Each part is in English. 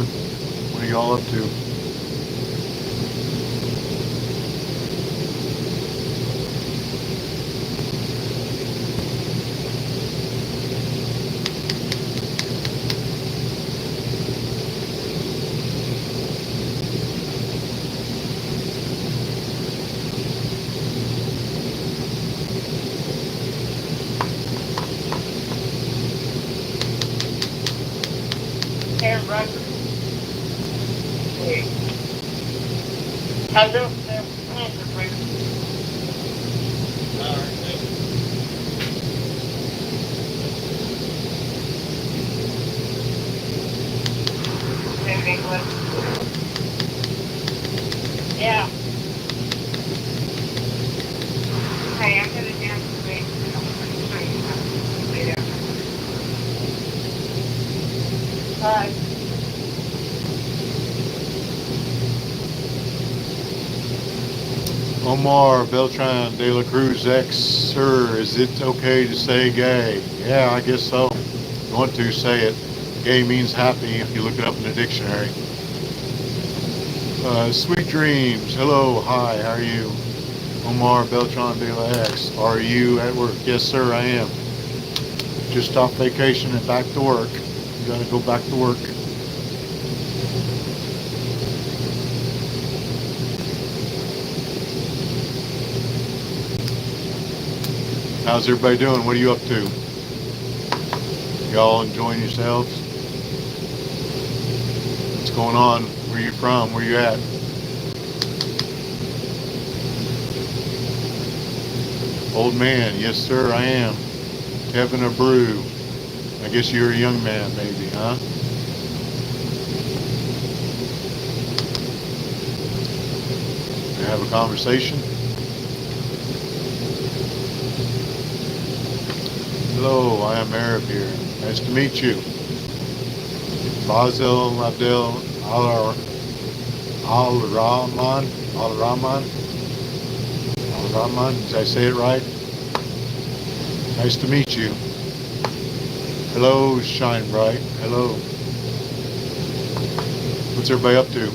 doing? What are y'all up to? Hey, Roger. Hey. How's it? Yeah. Hey, I'm gonna dance today. Bye. Omar Beltran de la Cruz X, sir, is it okay to say gay? Yeah, I guess so. If you want to, say it. Gay means happy if you look it up in the dictionary. Sweet dreams. Hello, hi, how are you? Omar Beltran de la X. Are you at work? Yes, sir, I am. Just off vacation and back to work. You gotta go back to work. How's everybody doing? What are you up to? Y'all enjoying yourselves? What's going on? Where you from? Where you at? Old man, yes sir, I am. Kevin Abreu. I guess you're a young man, maybe, huh? We have a conversation. Hello, I am Arab here. Nice to meet you. Basil Abdel Al-Rahman. Al-Rahman. Al-Rahman. Did I say it right? Nice to meet you. Hello, Shine Bright. Hello. What's everybody up to?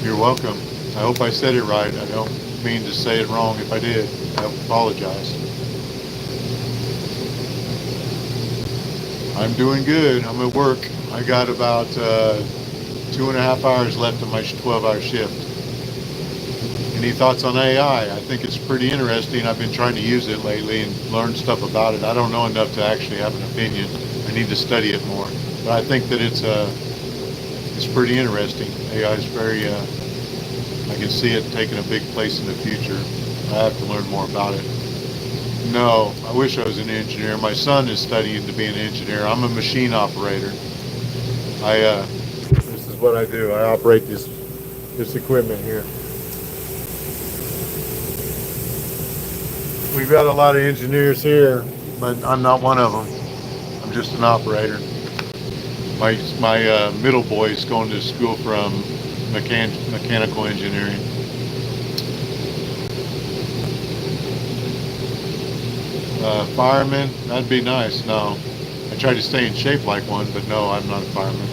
You're welcome. I hope I said it right. I don't mean to say it wrong. If I did, I apologize. I'm doing good. I'm at work. I got about 2.5 hours left of my 12-hour shift. Any thoughts on AI? I think it's pretty interesting. I've been trying to use it lately and learn stuff about it. I don't know enough to actually have an opinion. I need to study it more. But I think that it's pretty interesting. AI is very, I can see it taking a big place in the future. I have to learn more about it. No, I wish I was an engineer. My son is studying to be an engineer. I'm a machine operator. This is what I do. I operate this equipment here. We've got a lot of engineers here, but I'm not one of them. I'm just an operator. My middle boy is going to school from mechanical engineering. Fireman, that'd be nice. No, I try to stay in shape like one, but no, I'm not a fireman.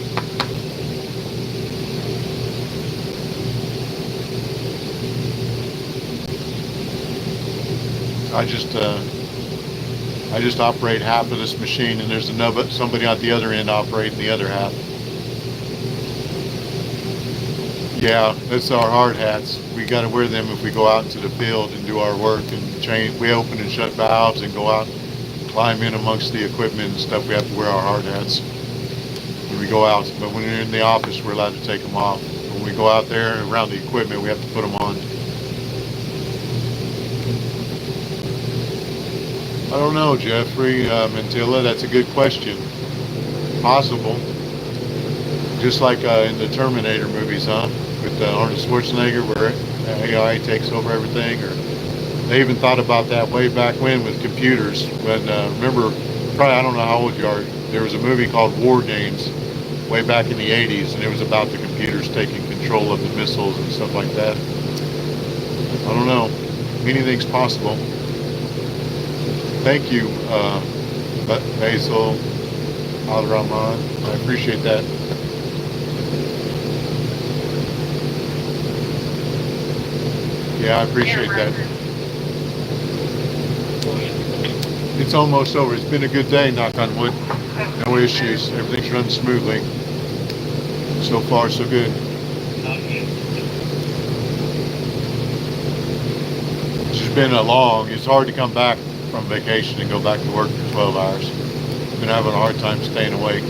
I just operate half of this machine, and there's somebody at the other end operating the other half. Yeah, that's our hard hats. We got to wear them if we go out into the field and do our work and change. We open and shut valves and go out, climb in amongst the equipment and stuff. We have to wear our hard hats when we go out. But when we're in the office, we're allowed to take them off. When we go out there and around the equipment, we have to put them on. I don't know, Jeffrey Mantilla. That's a good question. Possible. Just like in the Terminator movies, huh? With Arnold Schwarzenegger, where AI takes over everything. Or they even thought about that way back when with computers. When remember, probably I don't know how old you are. There was a movie called War Games way back in the '80s, and it was about the computers taking control of the missiles and stuff like that. I don't know. Anything's possible. Thank you, Basil Al Rahman. I appreciate that. Yeah, I appreciate that. It's almost over. It's been a good day, knock on wood. No issues. Everything's run smoothly. So far, so good. It's just been it's hard to come back from vacation and go back to work for 12 hours. Been having a hard time staying awake.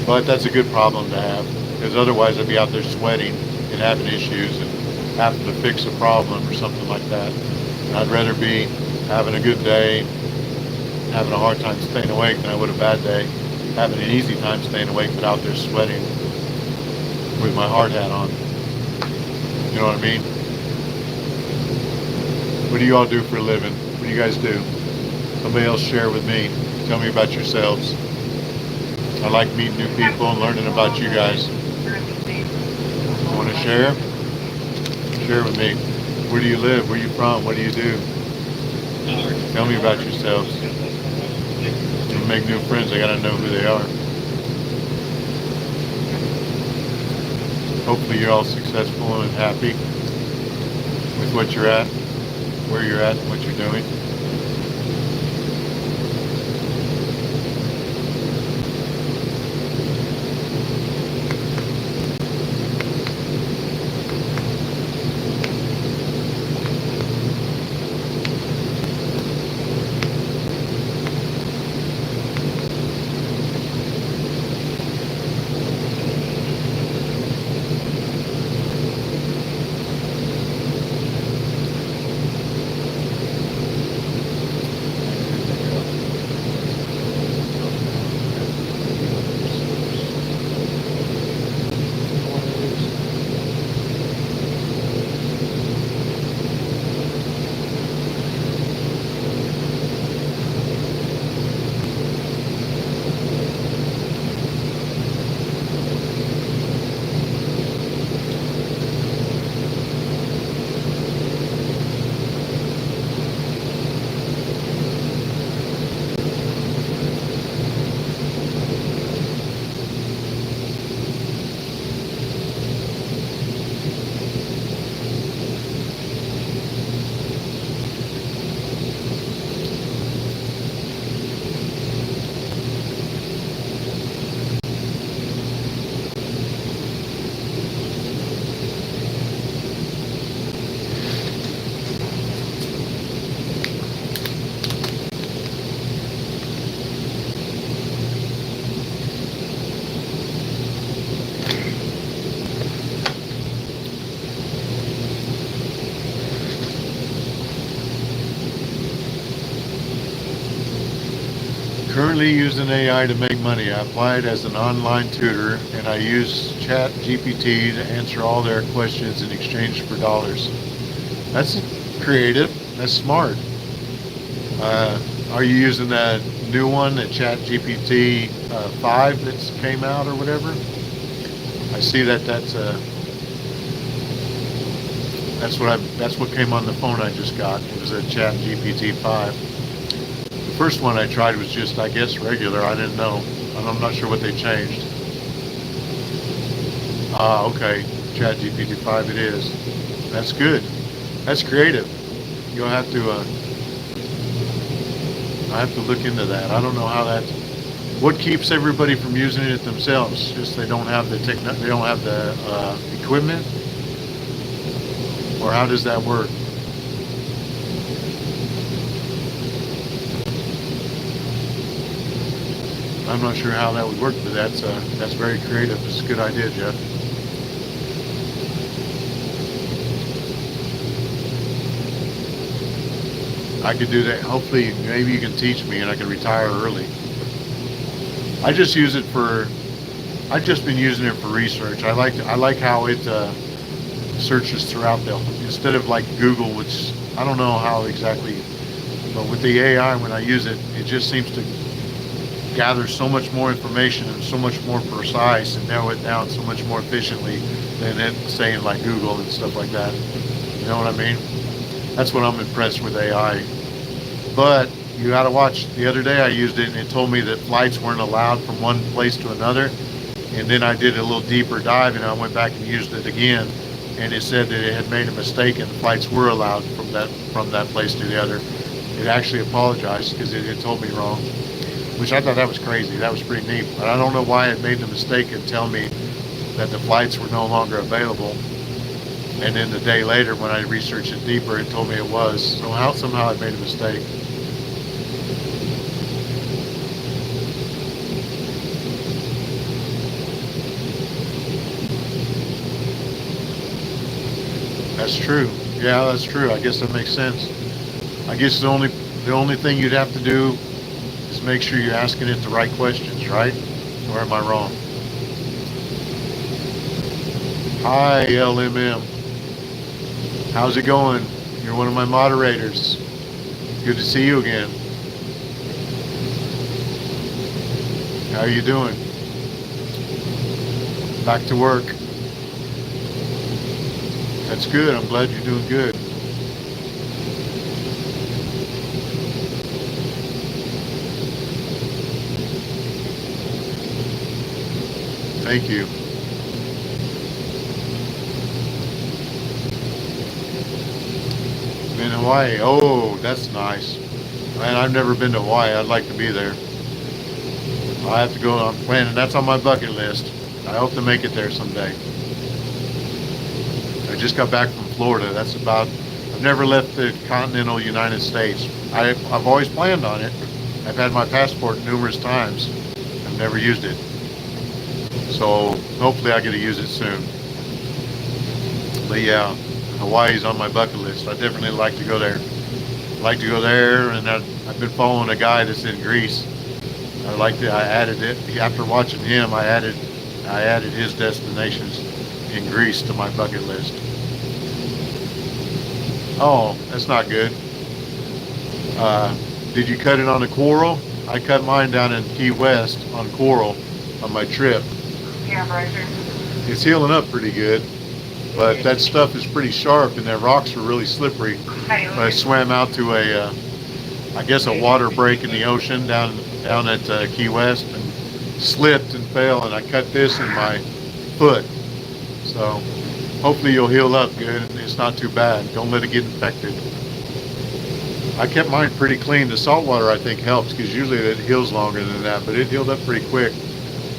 But that's a good problem to have, because otherwise I'd be out there sweating and having issues and having to fix a problem or something like that. And I'd rather be having a good day, having a hard time staying awake than I would a bad day, having an easy time staying awake but out there sweating with my hard hat on. You know what I mean? What do you all do for a living? What do you guys do? Somebody else share with me. Tell me about yourselves. I like meeting new people and learning about you guys. Want to share? Share with me. Where do you live? Where you from? What do you do? Tell me about yourselves. To make new friends, I gotta know who they are. Hopefully you're all successful and happy with what you're at, where you're at, and what you're doing. Currently using AI to make money. I applied as an online tutor and I use Chat GPT to answer all their questions in exchange for dollars. That's creative. That's smart. Are you using that new one, the Chat GPT 5 that's came out or whatever? I see that's what came on the phone I just got. It was a Chat GPT 5. The first one I tried was just, I guess, regular. I didn't know. I'm not sure what they changed. Okay. Chat GPT 5 it is. That's good. That's creative. You'll have to, I have to look into that. I don't know how that, what keeps everybody from using it themselves? Just they don't have the equipment? Or how does that work? I'm not sure how that would work, but that's very creative. It's a good idea, Jeff. I could do that. Hopefully, maybe you can teach me and I can retire early. I just use it for, I've just been using it for research. I like how it searches throughout instead of like Google, which I don't know how exactly, but with the AI, when I use it, it just seems to gather so much more information and so much more precise and narrow it down so much more efficiently than it saying like Google and stuff like that. You know what I mean? That's what I'm impressed with AI. But you got to watch. The other day I used it and it told me that flights weren't allowed from one place to another. And then I did a little deeper dive and I went back and used it again. And it said that it had made a mistake and flights were allowed from that place to the other. It actually apologized because it had told me wrong, which I thought that was crazy. That was pretty neat. But I don't know why it made the mistake and tell me that the flights were no longer available. And then the day later when I researched it deeper, it told me it was. So somehow it made a mistake. That's true. Yeah, that's true. I guess that makes sense. I guess the only thing you'd have to do is make sure you're asking it the right questions, right? Or am I wrong? Hi, LMM. How's it going? You're one of my moderators. Good to see you again. How are you doing? Back to work. That's good. I'm glad you're doing good. Thank you. In Hawaii. Oh, that's nice. Man, I've never been to Hawaii. I'd like to be there. I have to go. I'm planning. That's on my bucket list. I hope to make it there someday. I just got back from Florida. I've never left the continental United States. I've always planned on it. I've had my passport numerous times. I've never used it. So hopefully I get to use it soon. But yeah, Hawaii's on my bucket list. I definitely like to go there. I'd like to go there, and I've been following a guy that's in Greece. I added it after watching him. I added his destinations in Greece to my bucket list. Oh, that's not good. Did you cut it on a coral? I cut mine down in Key West on coral on my trip. Yeah, Roger. It's healing up pretty good, but that stuff is pretty sharp and that rocks are really slippery. I swam out to I guess a water break in the ocean down at Key West and slipped and fell, and I cut this in my foot. So hopefully you'll heal up good. It's not too bad. Don't let it get infected. I kept mine pretty clean. The salt water I think helps because usually it heals longer than that, but it healed up pretty quick,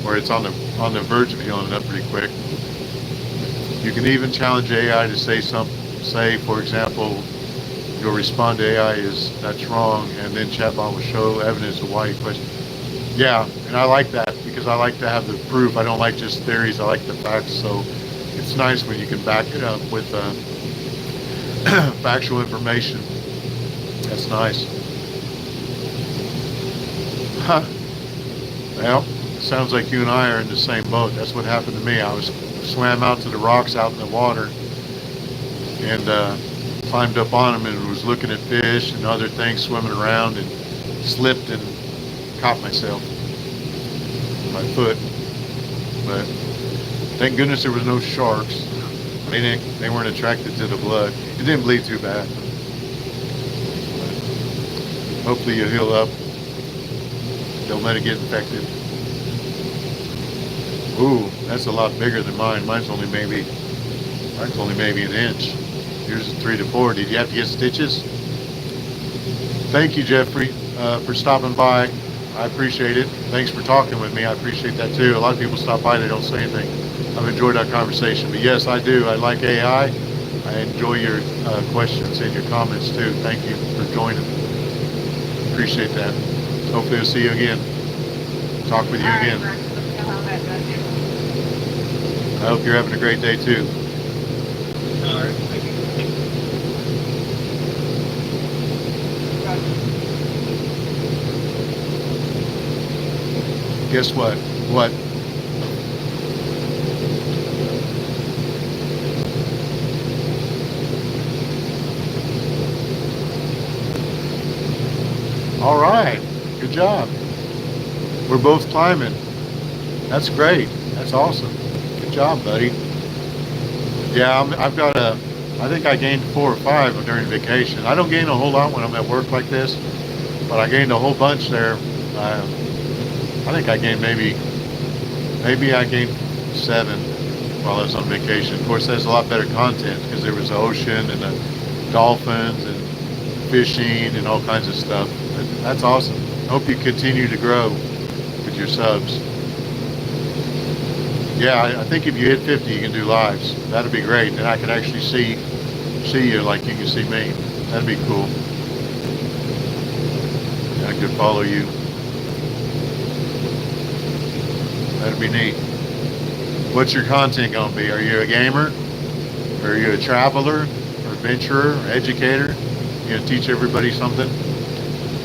or it's on the verge of healing up pretty quick. You can even challenge AI to say, for example, you'll respond to AI is that's wrong, and then chatbot will show evidence of why you question. Yeah, and I like that because I like to have the proof. I don't like just theories. I like the facts. So it's nice when you can back it up with factual information. That's nice. Huh. Well, sounds like you and I are in the same boat. That's what happened to me. I swam out to the rocks out in the water and climbed up on them and was looking at fish and other things swimming around and slipped and caught myself, my foot. But thank goodness there was no sharks. They weren't attracted to the blood. It didn't bleed too bad. But hopefully you'll heal up. Don't let it get infected. Ooh, that's a lot bigger than mine. Mine's only maybe an inch. Yours is 3 to 4. Did you have to get stitches? Thank you, Jeffrey, for stopping by. I appreciate it. Thanks for talking with me. I appreciate that too. A lot of people stop by, they don't say anything. I've enjoyed our conversation. But yes, I do. I like AI. I enjoy your questions and your comments too. Thank you for joining. Appreciate that. Hopefully I'll see you again. Talk with you again. I hope you're having a great day too. All right. Thank you. Guess what? What? All right. Good job. We're both climbing. That's great. That's awesome. Good job, buddy. Yeah, I've got I think I gained 4 or 5 during vacation. I don't gain a whole lot when I'm at work like this, but I gained a whole bunch there. I think I gained maybe I gained 7 while I was on vacation. Of course, there's a lot better content because there was the ocean and the dolphins and fishing and all kinds of stuff. But that's awesome. Hope you continue to grow with your subs. Yeah, I think if you hit 50, you can do lives. That'd be great. Then I can actually see you like you can see me. That'd be cool. I could follow you. That'd be neat. What's your content gonna be? Are you a gamer? Or are you a traveler? Or adventurer? Or educator? You gonna teach everybody something?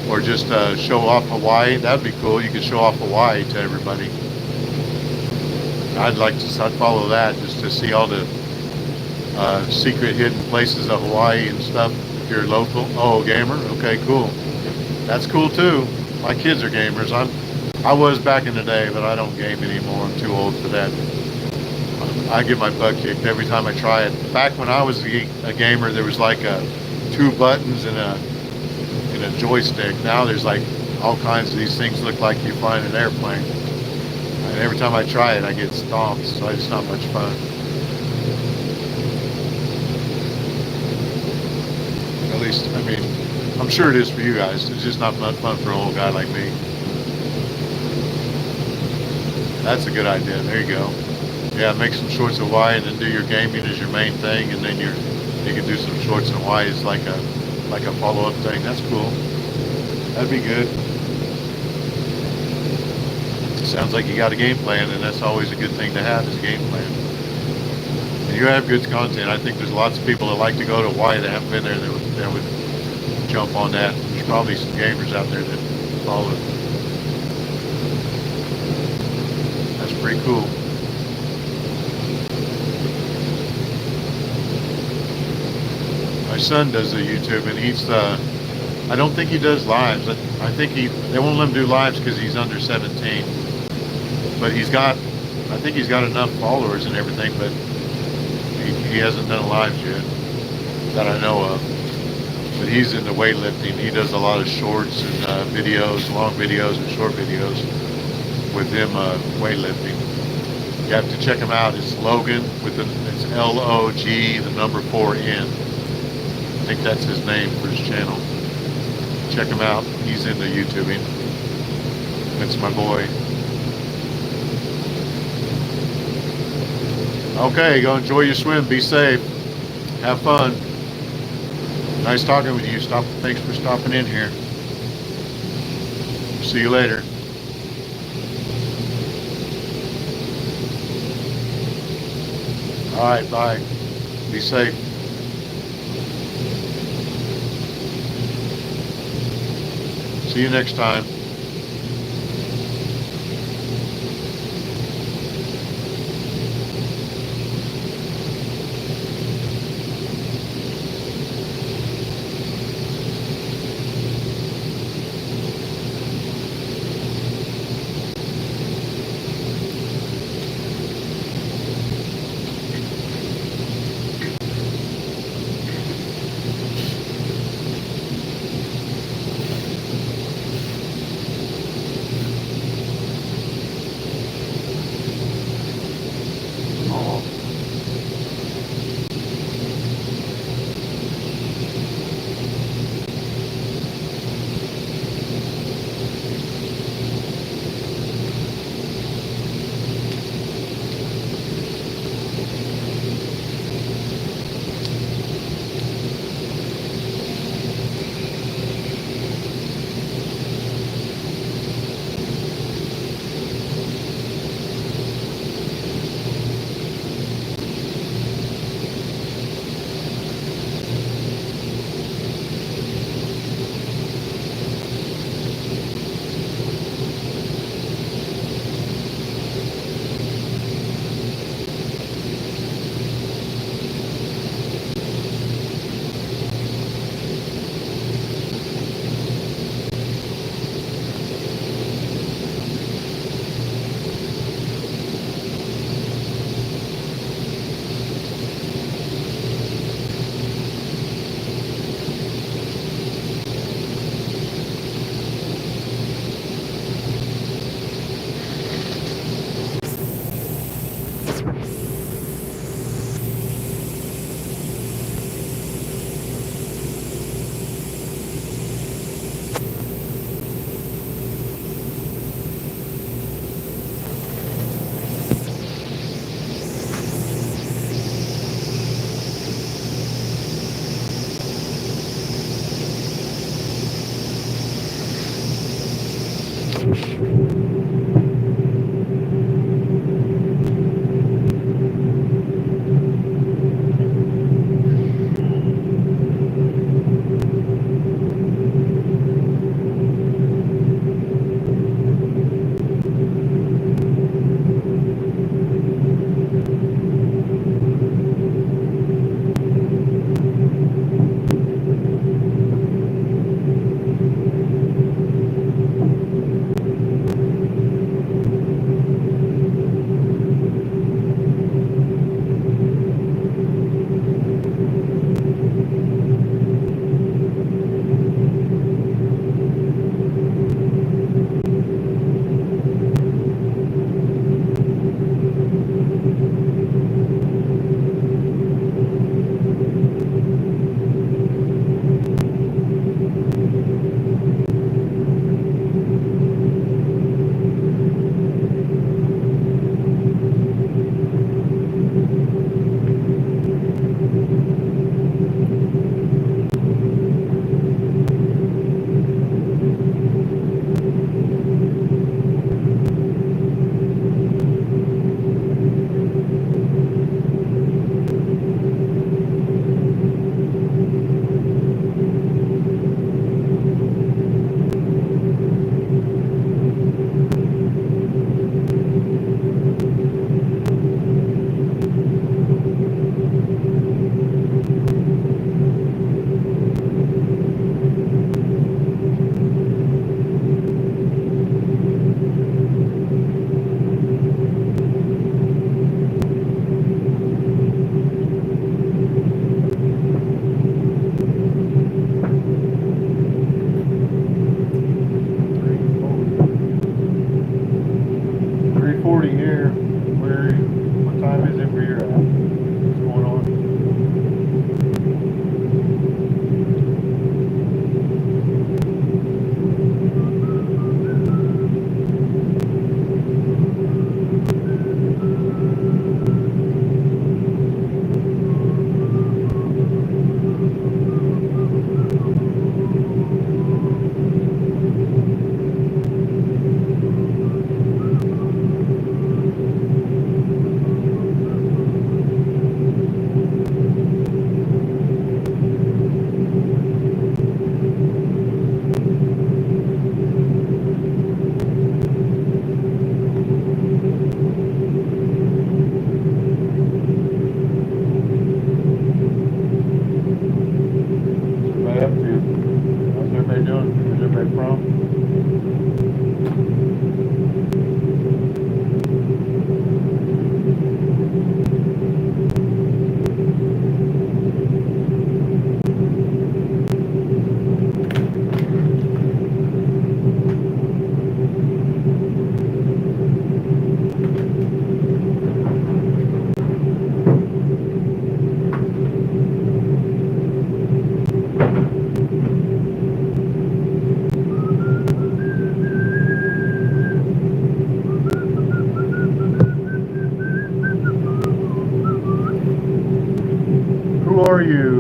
Or just show off Hawaii? That'd be cool. You could show off Hawaii to everybody. I'd follow that just to see all the secret hidden places of Hawaii and stuff. If you're local, oh, gamer, okay, cool. That's cool too. My kids are gamers. I was back in the day, but I don't game anymore. I'm too old for that. I get my butt kicked every time I try it. Back when I was a gamer, there was like 2 buttons and a joystick. Now there's like all kinds of these things look like you flying an airplane. And every time I try it, I get stomped, so it's not much fun. At least, I mean, I'm sure it is for you guys. It's just not fun for an old guy like me. That's a good idea. There you go. Yeah, make some shorts of Hawaii and then do your gaming as your main thing, and then you can do some shorts in Hawaii as like a follow-up thing. That's cool. That'd be good. Sounds like you got a game plan, and that's always a good thing to have is a game plan. And you have good content. I think there's lots of people that like to go to Hawaii that haven't been there that would jump on that. There's probably some gamers out there that follow it. That's pretty cool. My son does the YouTube, and I don't think he does lives. I think they won't let him do lives because he's under 17. But I think he's got enough followers and everything, but he hasn't done lives yet that I know of. But he's into weightlifting. He does a lot of shorts and videos, long videos and short videos with him weightlifting. You have to check him out. It's Logan it's LOG, the number 4N. I think that's his name for his channel. Check him out. He's into YouTubing. That's my boy. Okay, go enjoy your swim. Be safe. Have fun. Nice talking with you. Thanks for stopping in here. See you later. All right, bye. Be safe. See you next time.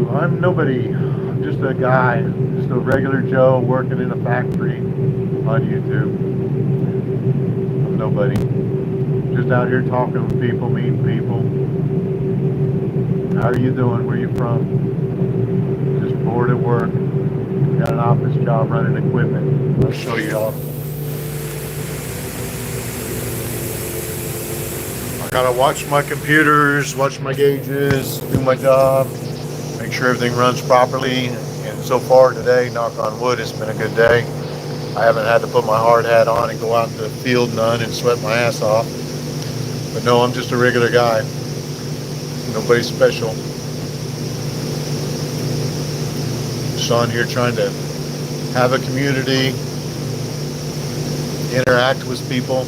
I'm nobody. I'm just a guy, just a regular Joe working in a factory on YouTube. I'm nobody. Just out here talking with people, meeting people. How are you doing? Where you from? Just bored at work. Got an office job running equipment. I'll show you all. I gotta watch my computers, watch my gauges, do my job, make sure everything runs properly. And so far today, knock on wood, it's been a good day. I haven't had to put my hard hat on and go out in the field none and sweat my ass off. But no, I'm just a regular guy. Nobody special. Just on here trying to have a community, interact with people.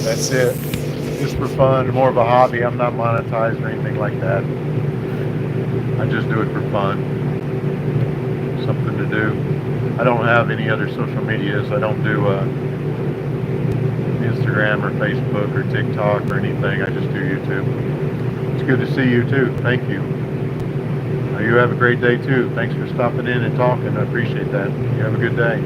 That's it. Just for fun, more of a hobby. I'm not monetized or anything like that. I just do it for fun. Something to do. I don't have any other social medias. I don't do Instagram or Facebook or TikTok or anything. I just do YouTube. It's good to see you too. Thank you. You have a great day too. Thanks for stopping in and talking. I appreciate that. You have a good day.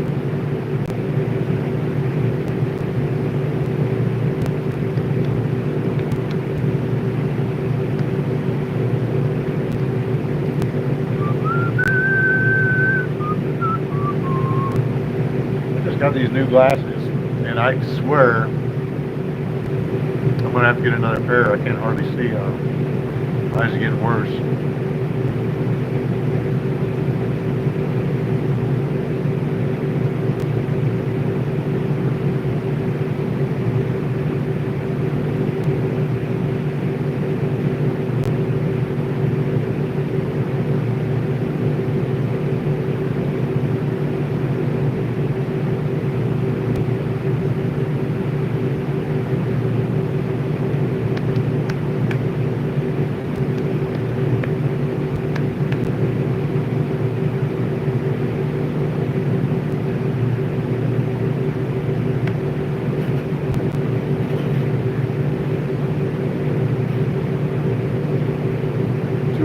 Got these new glasses, and I swear I'm gonna have to get another pair. I can't hardly see. My eyes are getting worse.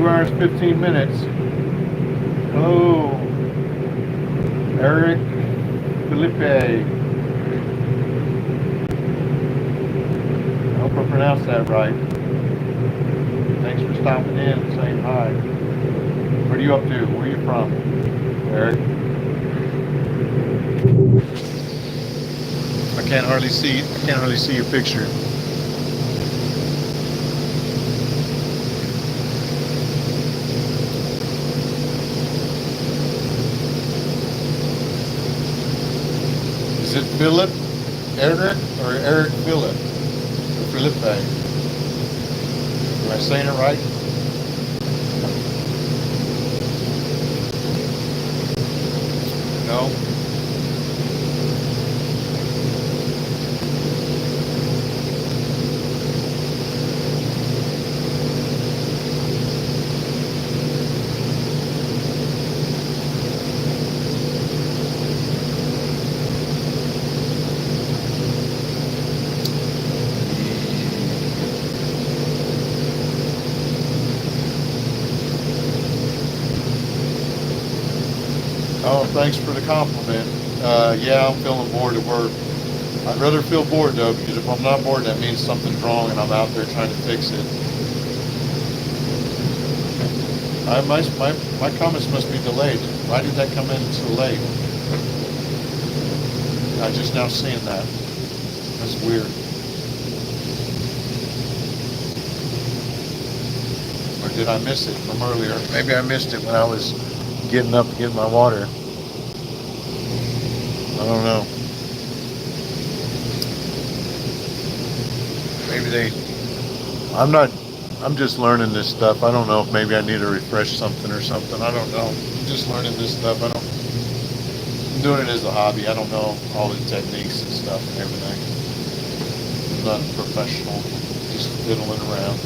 Hours, 15 minutes. Hello, Eric Felipe. I hope I pronounced that right. Thanks for stopping in and saying hi. What are you up to? Where are you from, Eric? I can't hardly see your picture. Is it Philip, Eric, or Eric Philip? Or Felipe? Am I saying it right? No? Oh, thanks for the compliment. Yeah, I'm feeling bored at work. I'd rather feel bored though, because if I'm not bored, that means something's wrong and I'm out there trying to fix it. My comments must be delayed. Why did that come in so late? I just now seeing that. That's weird. Or did I miss it from earlier? Maybe I missed it when I was getting up to get my water. I don't know. Maybe I'm just learning this stuff. I don't know if maybe I need to refresh something or something. I don't know. I'm just learning this stuff. I'm doing it as a hobby. I don't know all the techniques and stuff and everything. I'm not professional. Just fiddling around.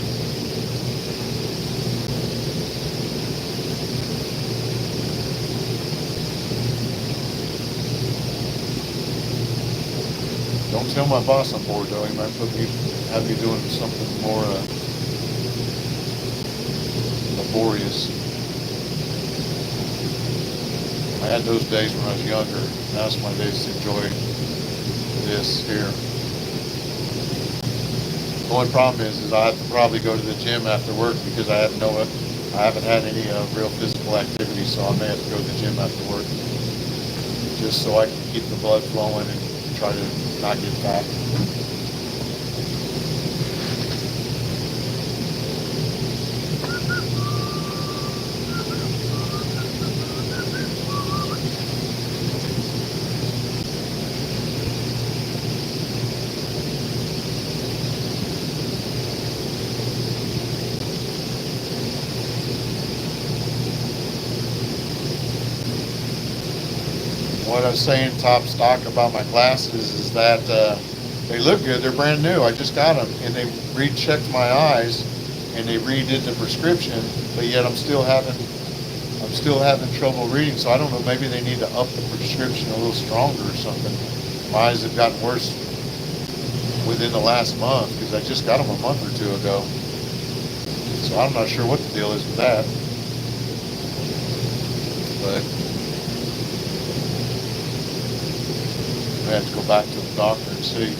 tell my boss I'm bored though. He might have me doing something more laborious. I had those days when I was younger. Now's my days to enjoy this here. The only problem is I have to probably go to the gym after work because I haven't had any real physical activity, so I may have to go to the gym after work just so I can keep the blood flowing and try to not get fat. What I was saying top stock about my glasses is that they look good. They're brand new. I just got them, and they rechecked my eyes, and they redid the prescription. But yet I'm still having trouble reading. So I don't know. Maybe they need to up the prescription a little stronger or something. My eyes have gotten worse within the last month because I just got them a month or two ago. So I'm not sure what the deal is with that. But I have to go back to the doctor and see.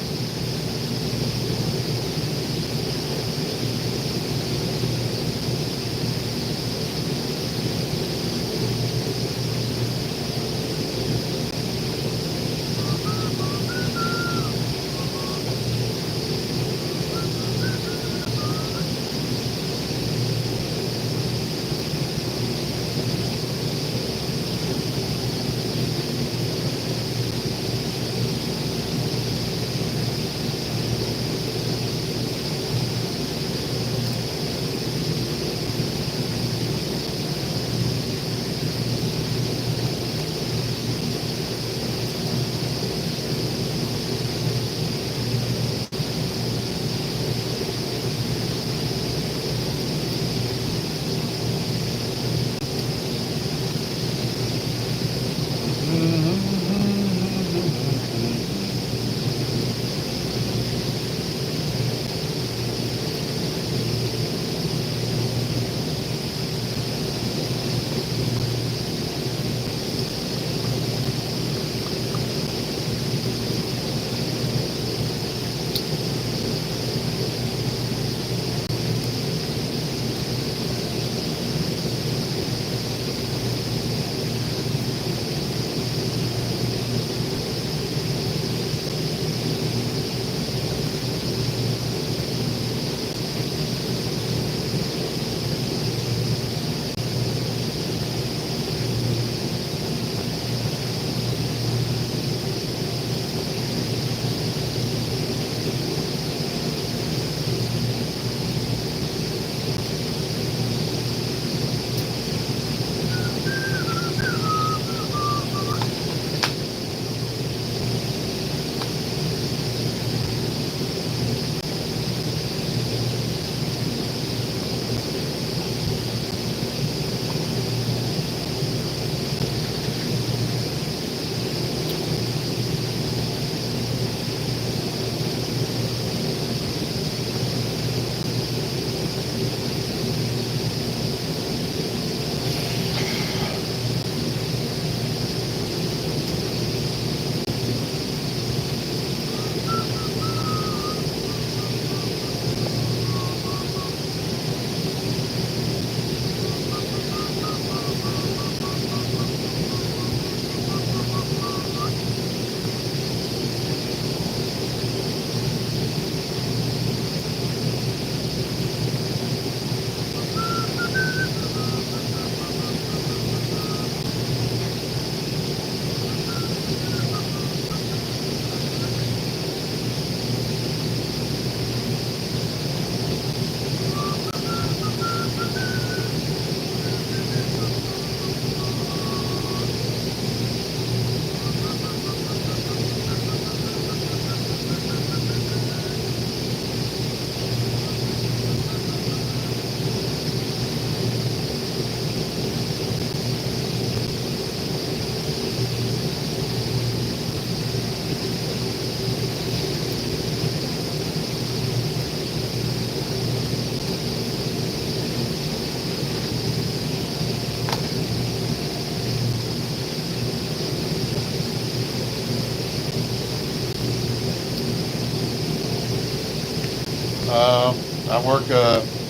I work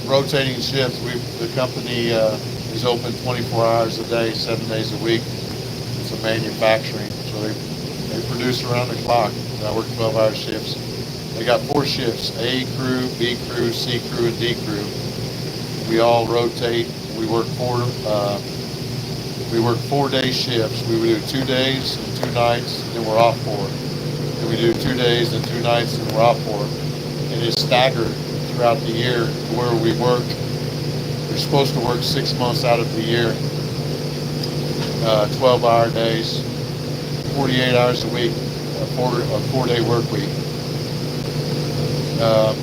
rotating shifts. The company is open 24 hours a day, 7 days a week. It's a manufacturing, so they produce around the clock. I work 12-hour shifts. They got 4 shifts: A crew, B crew, C crew, and D crew. We all rotate. We work 4-day shifts. We would do 2 days and 2 nights, and then we're off for it. Then we do 2 days and 2 nights, and we're off for it. And it's staggered throughout the year where we work. We're supposed to work 6 months out of the year, 12-hour days, 48 hours a week, a 4-day work week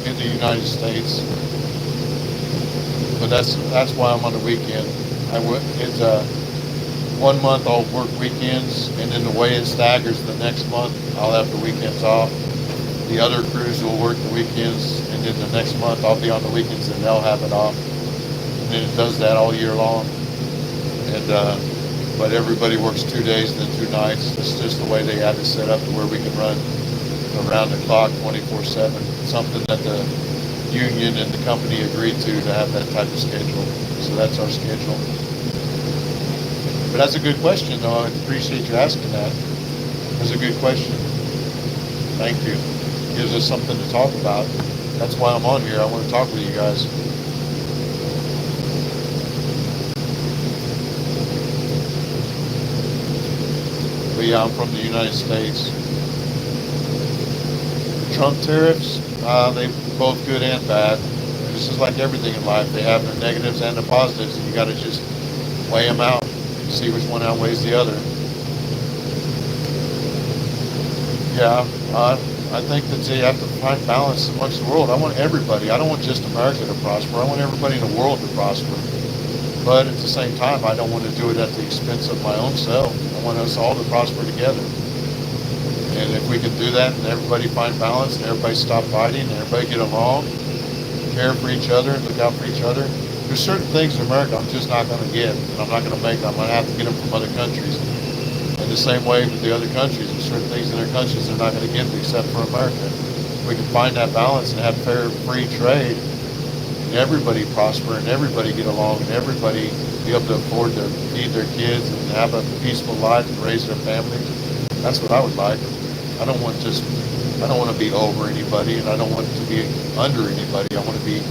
in the United States. But that's why I'm on the weekend. It's 1 month I'll work weekends, and then the way it staggers, the next month I'll have the weekends off. The other crews will work the weekends, and then the next month I'll be on the weekends and they'll have it off. And then it does that all year long. And but everybody works 2 days and then 2 nights. It's just the way they had it set up to where we can run around the clock 24/7. Something that the union and the company agreed to have that type of schedule. So that's our schedule. But that's a good question, though. I appreciate you asking that. That's a good question. Thank you. Gives us something to talk about. That's why I'm on here. I want to talk with you guys. But yeah, I'm from the United States. Trump tariffs, they both good and bad. This is like everything in life. They have the negatives and the positives, and you got to just weigh them out, see which one outweighs the other. Yeah, I think that you have to find balance amongst the world. I want everybody. I don't want just America to prosper. I want everybody in the world to prosper. But at the same time, I don't want to do it at the expense of my own self. I want us all to prosper together. And if we can do that and everybody find balance and everybody stop fighting and everybody get along, care for each other and look out for each other, there's certain things in America I'm just not going to get, and I'm not going to make. I'm going to have to get them from other countries. And the same way with the other countries, there's certain things in their countries they're not going to get except for America. If we can find that balance and have fair, free trade, and everybody prosper and everybody get along and everybody be able to afford to feed their kids and have a peaceful life and raise their families, that's what I would like. I don't want to be over anybody, and I don't want to be under anybody. I want to be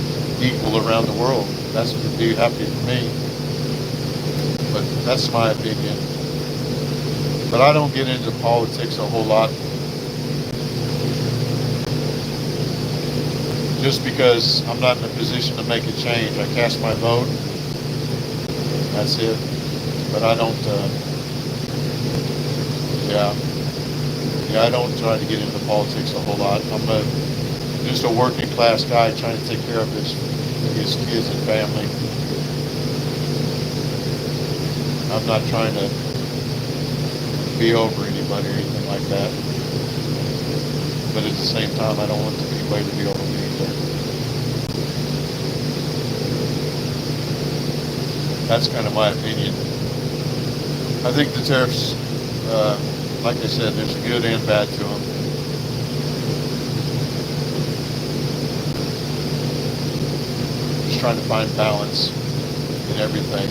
equal around the world. That's what would be happy for me. But that's my opinion. But I don't get into politics a whole lot. Just because I'm not in a position to make a change. I cast my vote. That's it. But I don't, I don't try to get into politics a whole lot. I'm just a working class guy trying to take care of his kids and family. I'm not trying to be over anybody or anything like that. But at the same time, I don't want anybody to be over me either. That's kind of my opinion. I think the tariffs, like I said, there's good and bad to them. Just trying to find balance in everything.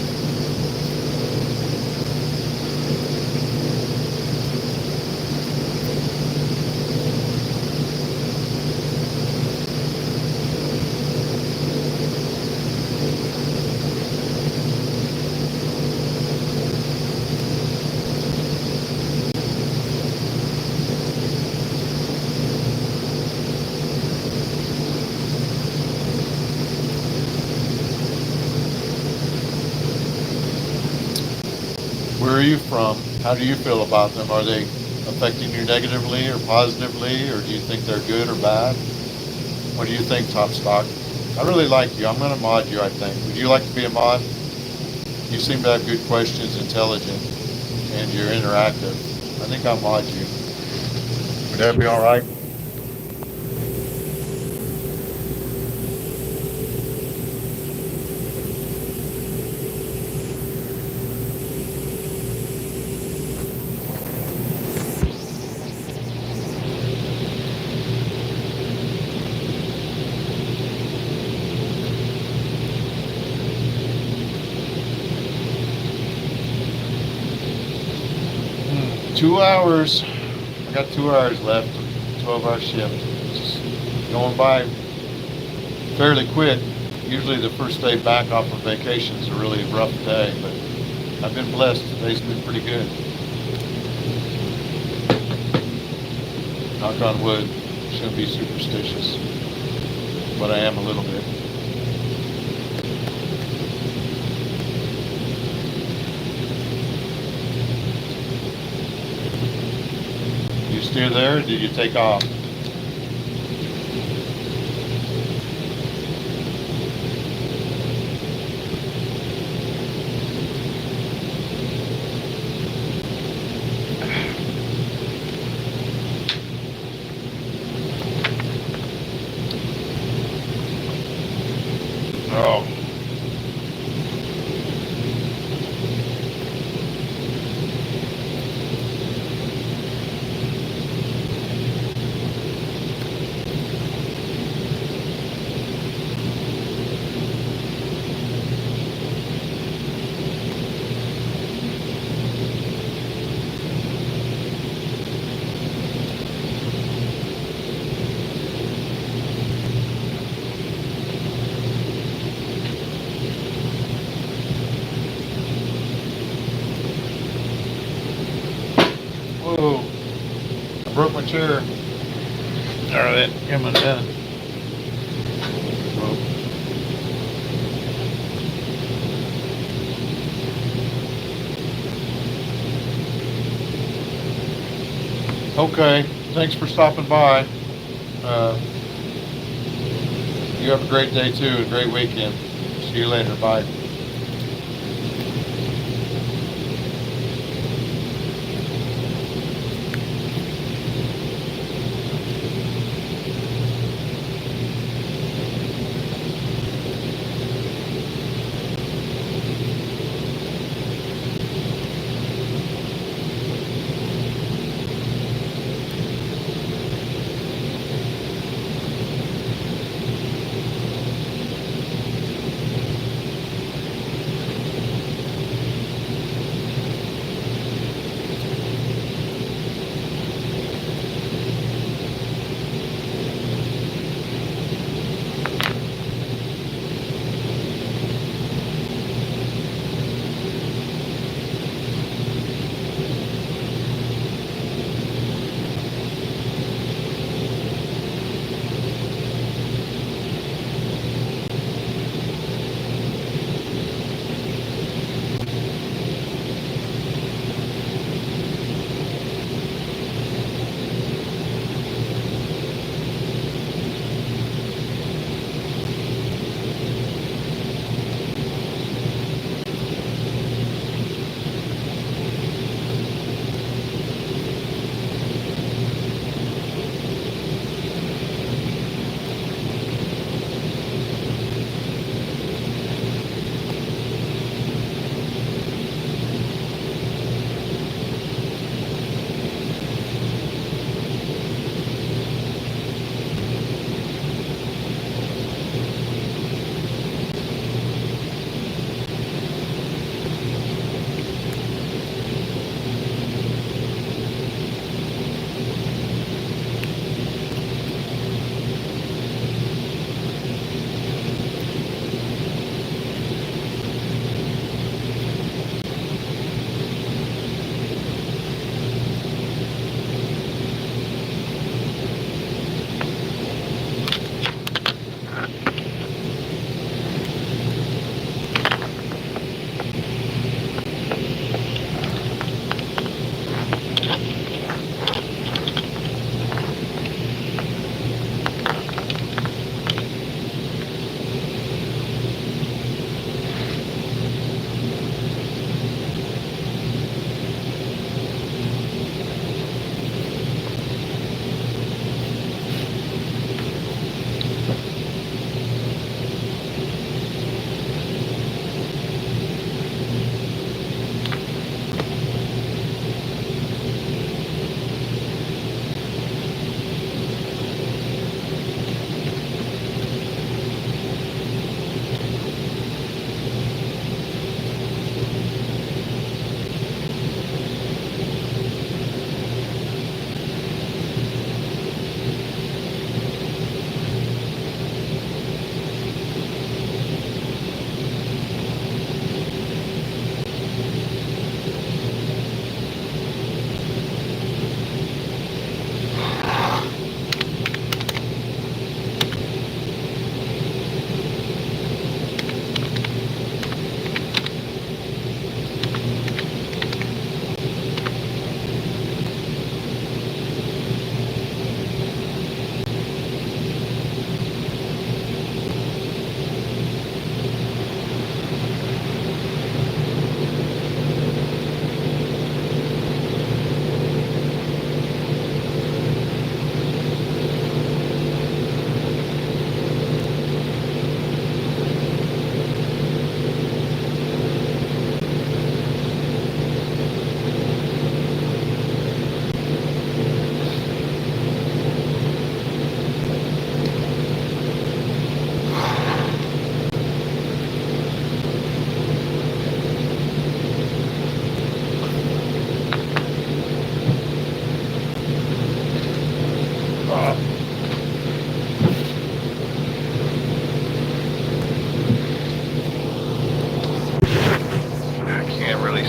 Where are you from? How do you feel about them? Are they affecting you negatively or positively, or do you think they're good or bad? What do you think, Top Stock? I really like you. I'm going to mod you, I think. Would you like to be a mod? You seem to have good questions, intelligent, and you're interactive. I think I'll mod you. Would that be all right? 2 hours. I got 2 hours left. 12-hour shift. It's going by fairly quick. Usually the first day back off of vacation is a really rough day, but I've been blessed. Today's been pretty good. Knock on wood. Shouldn't be superstitious, but I am a little bit. You still there, or did you take off? Oh. Whoa. I broke my chair. All right, come on down. Whoa. Okay, thanks for stopping by. You have a great day too, a great weekend. See you later, bye.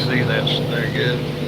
see that's there good.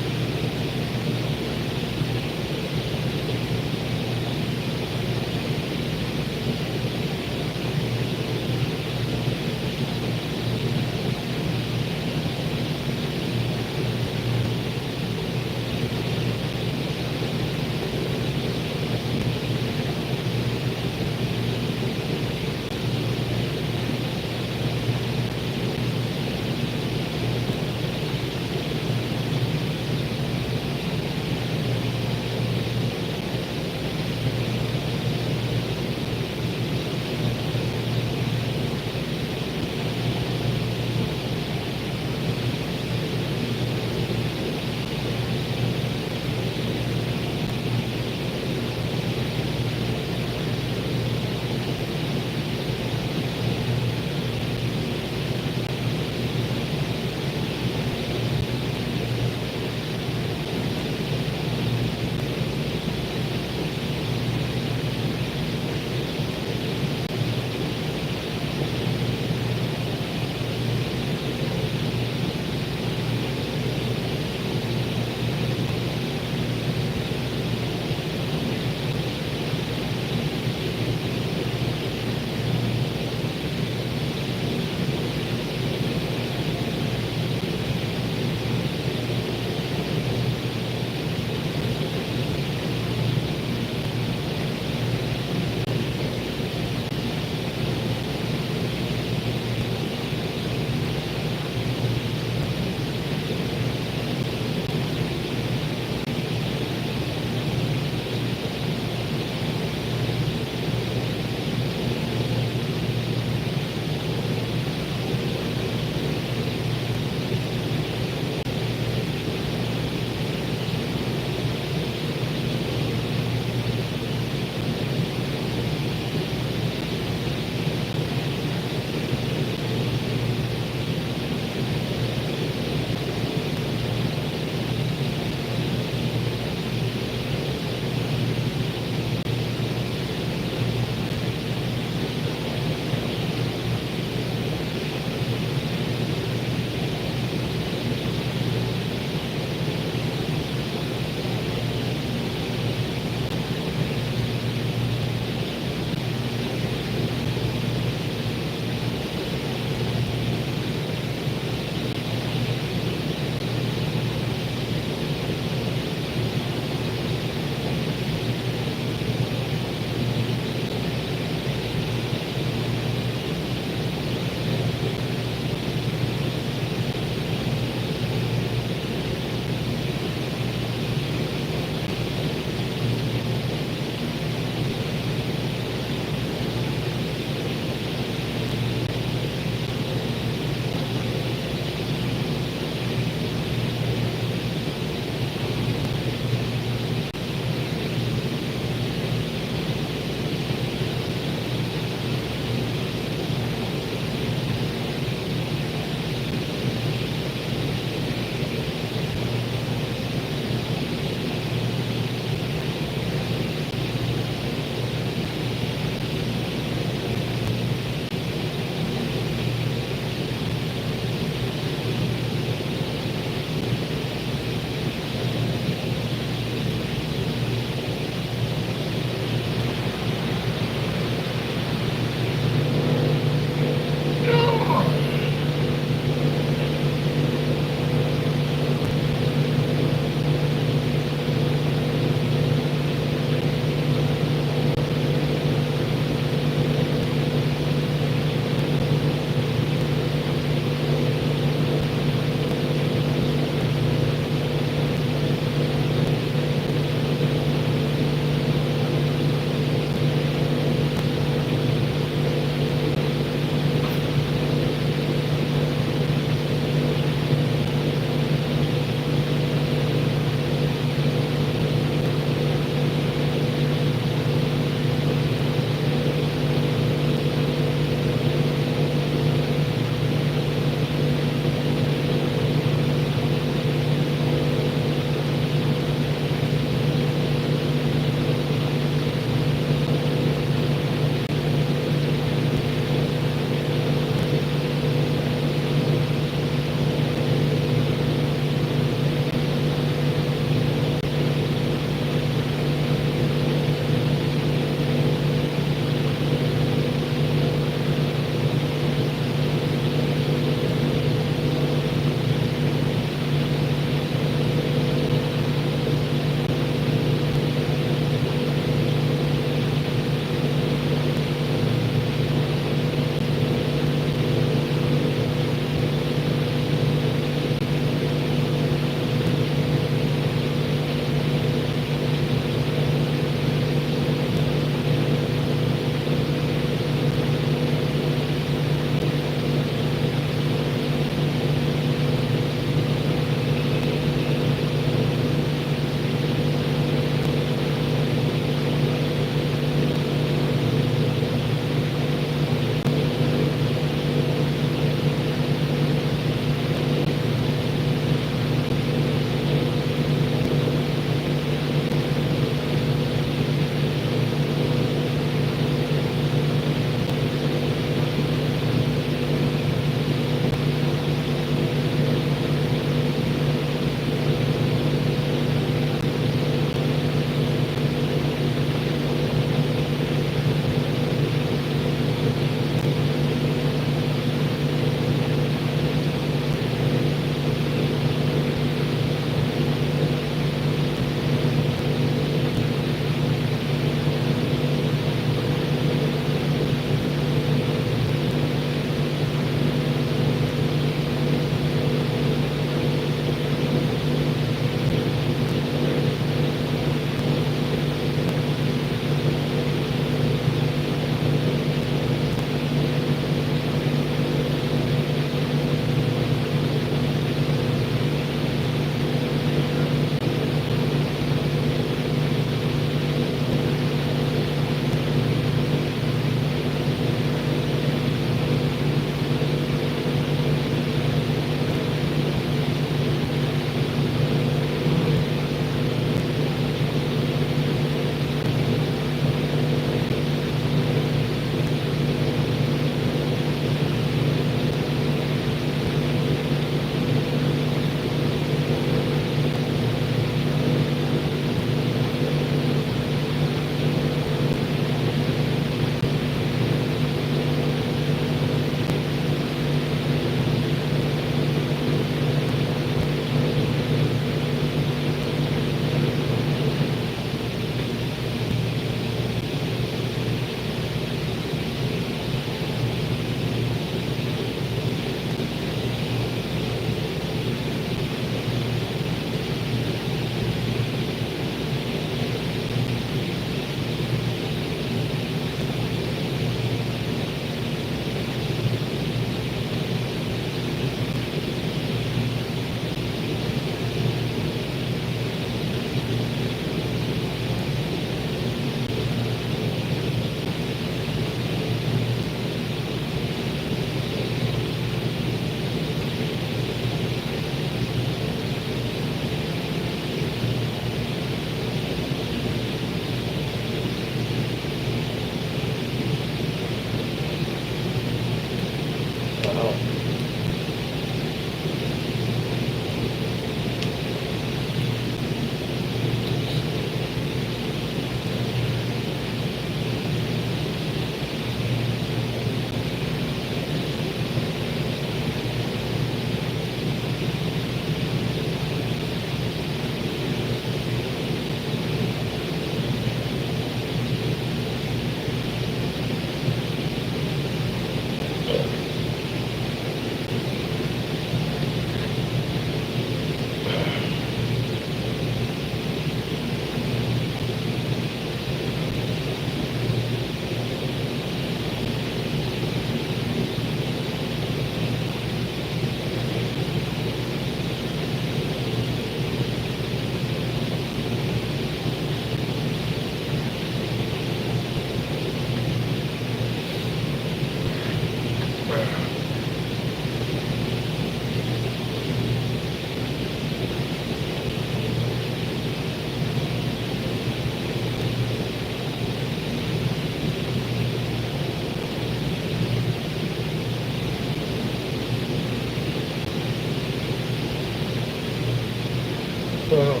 Oh.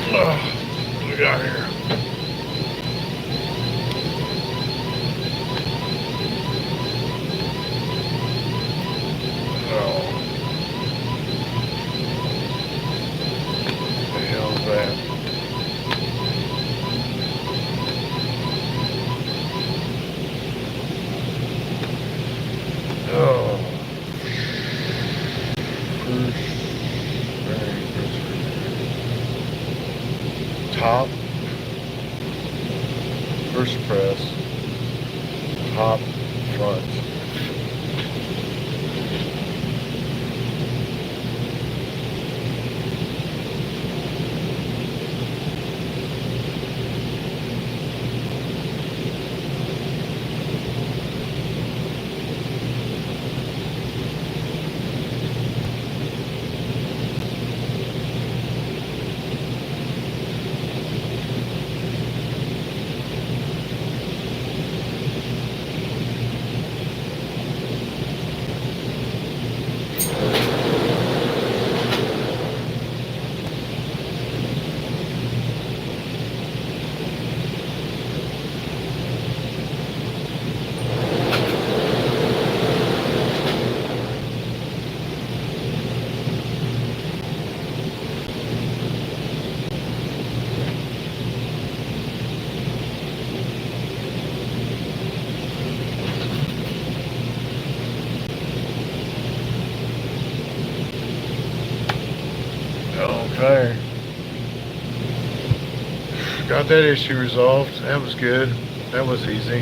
What do we got here? Oh. What the hell is that? Oh. Top. First press. Top. Front. Okay. Got that issue resolved. That was good. That was easy.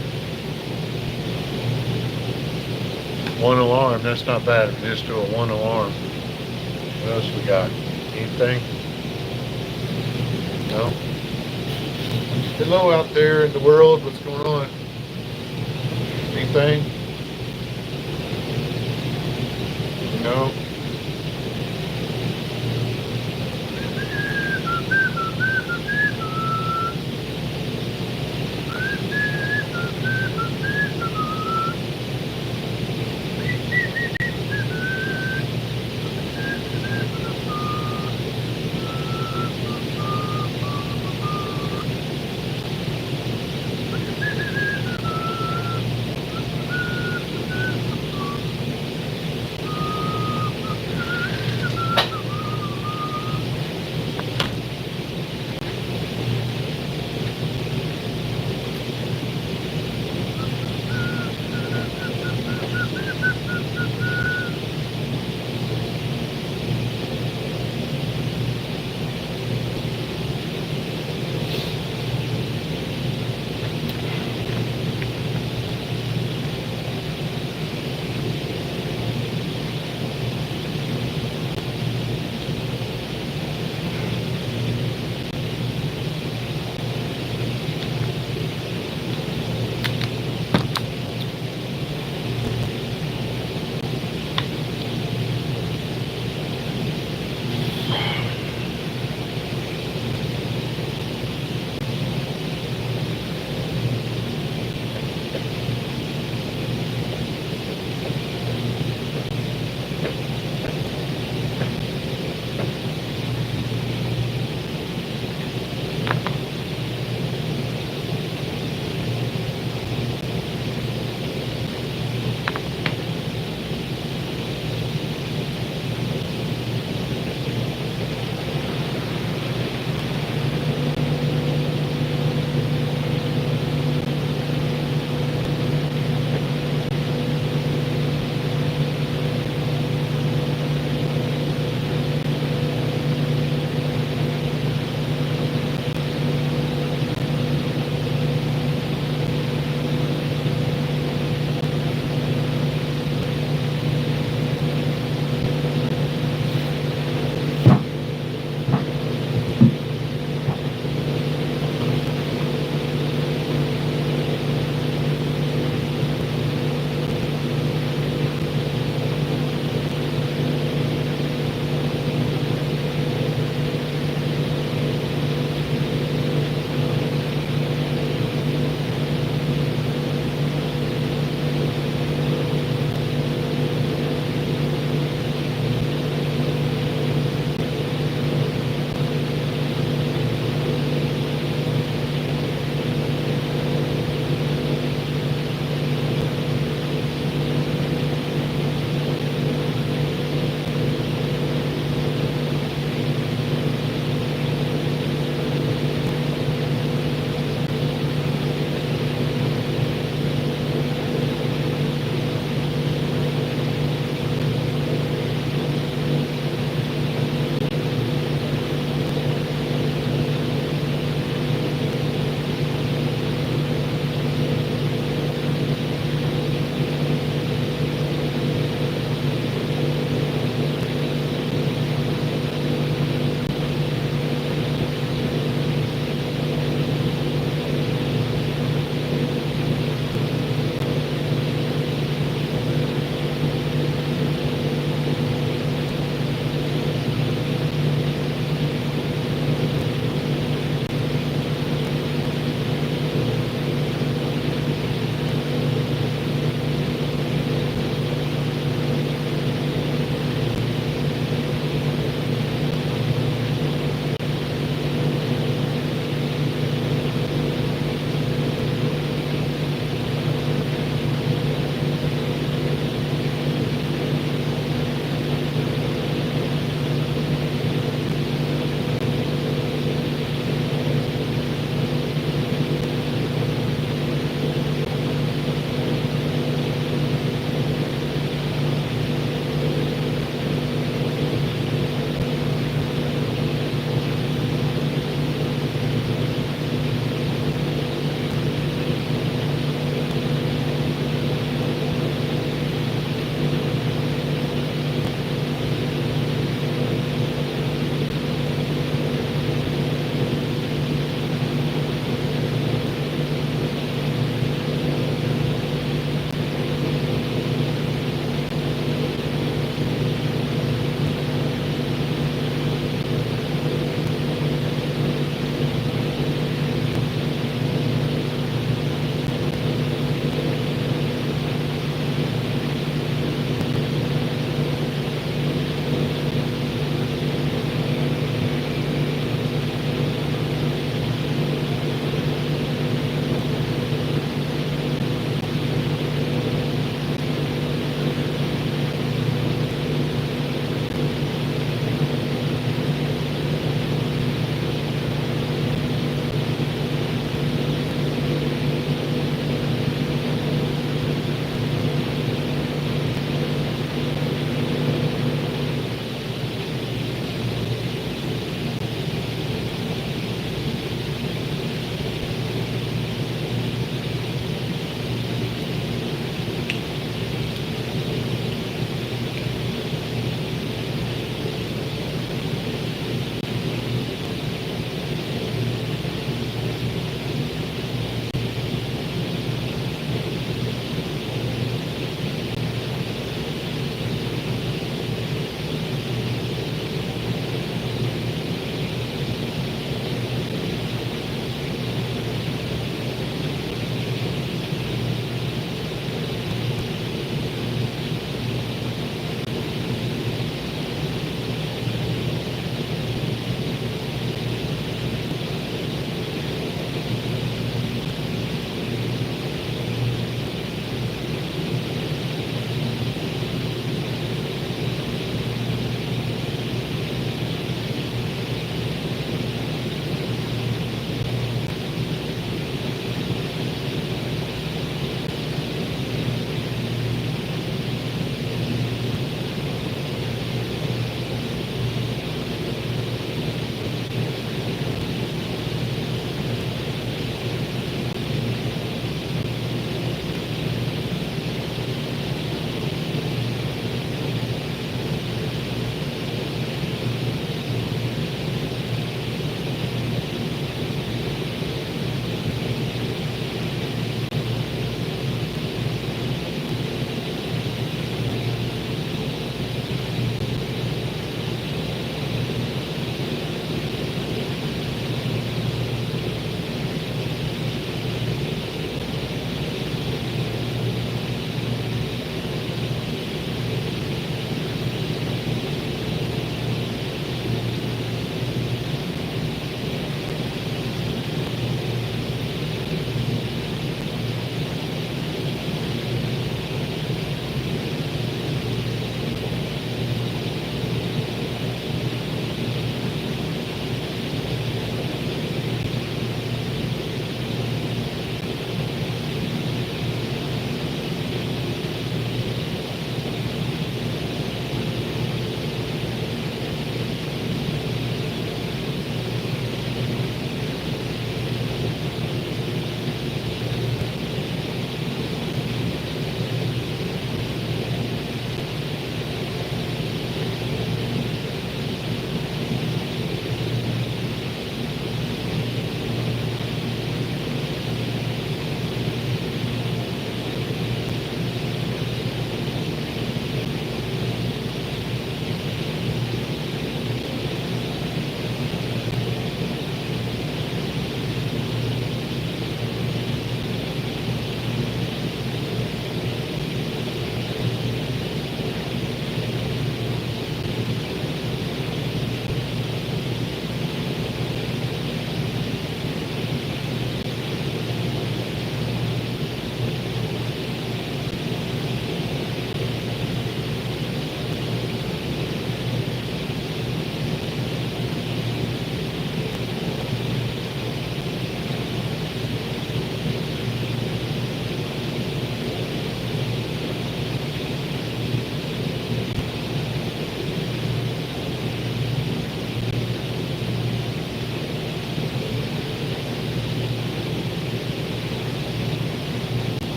One alarm. That's not bad. Just do a one alarm. What else we got? Anything? No? Hello out there in the world. What's going on? Anything? No?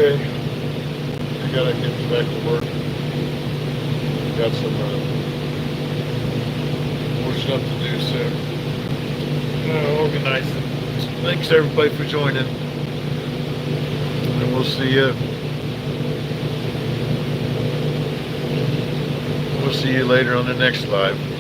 Okay. I gotta get me back to work. Got some more stuff to do soon. Organizing. Thanks everybody for joining. And we'll see you. We'll see you later on the next live.